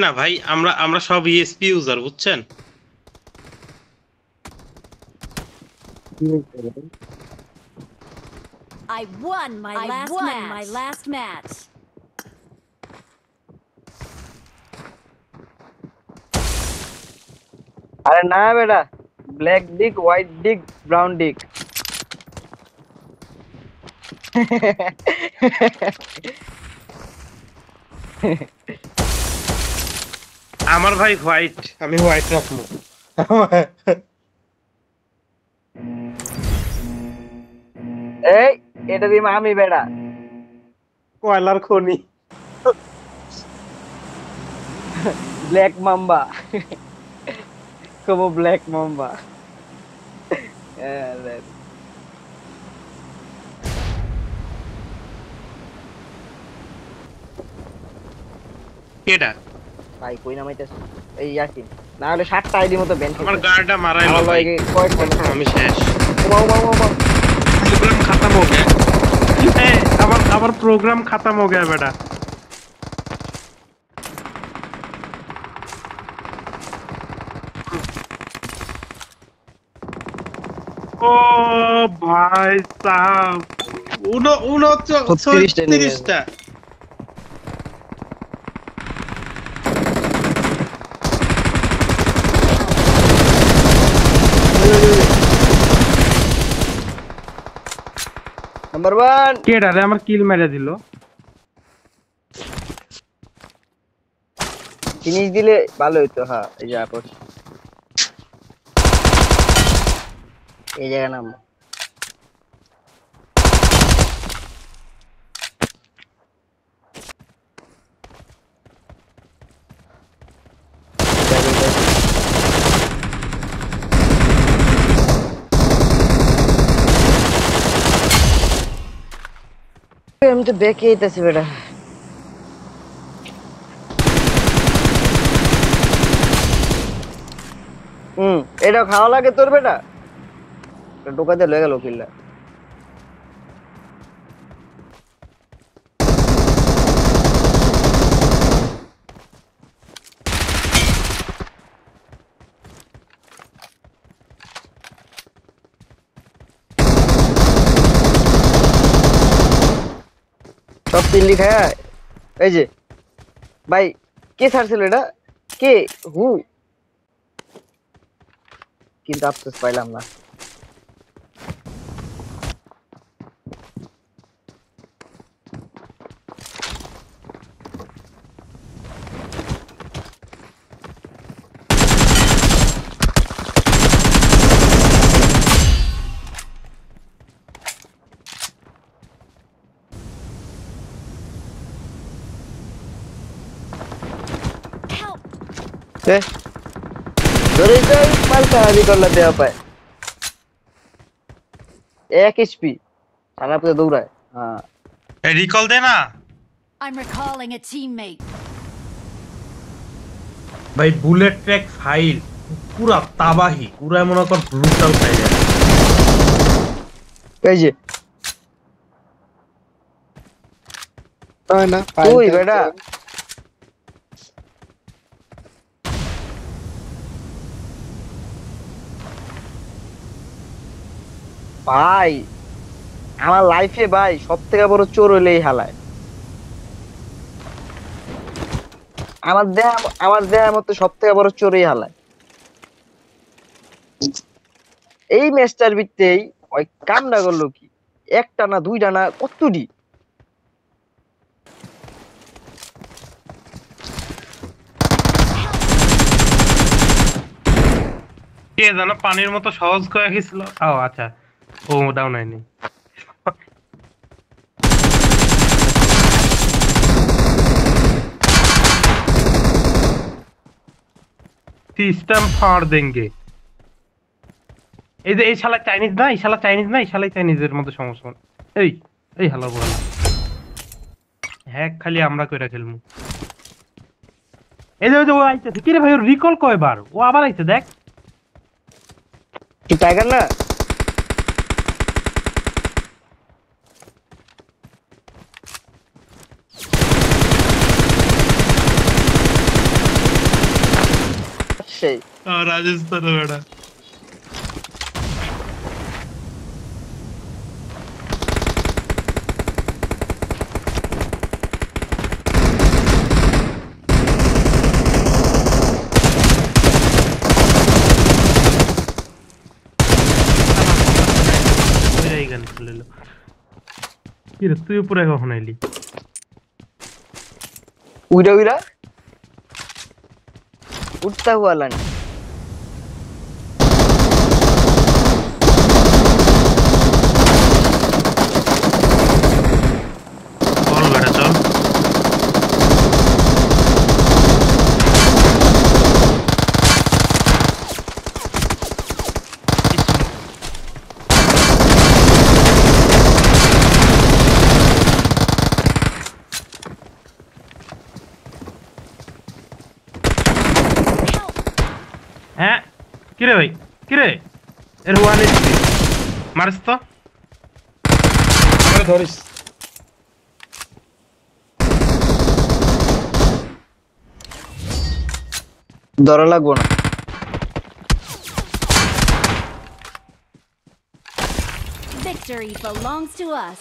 না ভাই, আমরা আমরা সব ইএসপি ইউজার, বুঝছেন? I won my last match. আরে না বেটা, ব্ল্যাক ডিক, হোয়াইট ডিক, ব্রাউন ডিক। আমার ভাই হোয়াইট, আমি হোয়াইট রাখবো। এই এটা দিম আমি বেটা। কয়লার খনি। Black mamba. como black mamba. কেডা ভাই কই নামাইতেছ? এই ইয়াসিন, না হলে 7টা আইডি মতো বেন। আমার গার্ডটা মারাইলো ভাই, আমি শেষ। प्रोग्राम खत्म हो गया। अब प्रोग्राम खत्म हो गया बेटा। ओ भाई साहब, उनो 36টা। নাম্বার 1 কেডা রে আমার কিল মেরে দিল। ফিনিশ দিলে ভালো হতো। হ্যাঁ এই যে আপস এই জায়গা নাম। আমি তো ব্যাকে আইতাছি বেটা। এটা খাওয়া লাগে তোর বেটা? ঢোকাতে লয়ে গেল কিল্লা। সব পিল্লি খায়। এই যে ভাই কে ছাড়ছিল এটা? কে হু? কিন্তু আফসোস পাইলাম না। ধরে যাই মালটা হারি করলা দেওয়া পায় 1 HP আর আপনি দৌড়ায়। হ্যাঁ রিকল দে না। I'm recalling a teammate. ভাই বুলেট ট্র্যাক ফাইল পুরা তাবাহি, পুরা মনে কর ব্রুটাল ফাইল। এই যে তাই না তুই বেটা ভাই আমার লাইফে ভাই সবথেকে বড় চোর হইলেই হালায়। আমার দেহের মতো সবথেকে বড় চোরই হালায়। এই ম্যাচটার ভিত্তেই ওই কামটা করলো কি, একটা না দুইটা না কতটি কে জানো পানির মতো সহজ করে গেছিল। ও আচ্ছা, ও ডাউন হয়নি। সিস্টেম ফাড় দেंगे। এই যে এই শালা চাইনিজ না, এই শালা চাইনিজ না, এই শালাই চাইনিজের মধ্যে সমস্যা। এই এই হালা বলা হ্যাক খালি আমরা কইরা খেলমু। এই যে ও আইছে কি রে ভাই, ওর রিকল কয়বার, ও আবার আইছে দেখ। কি টাইগার না রাজশাহী। রাজস্থানে বেটা। তুই উপরে কখন আইলি? উইরা উইরা উঠতা হুয়া লান। চল বেটা চল। হ্যাঁ কিরে ভাই কিরে এর হুয়া নেই মারিস তো আমারে ধরিস ধরা লাগবো না। Victory belongs to us.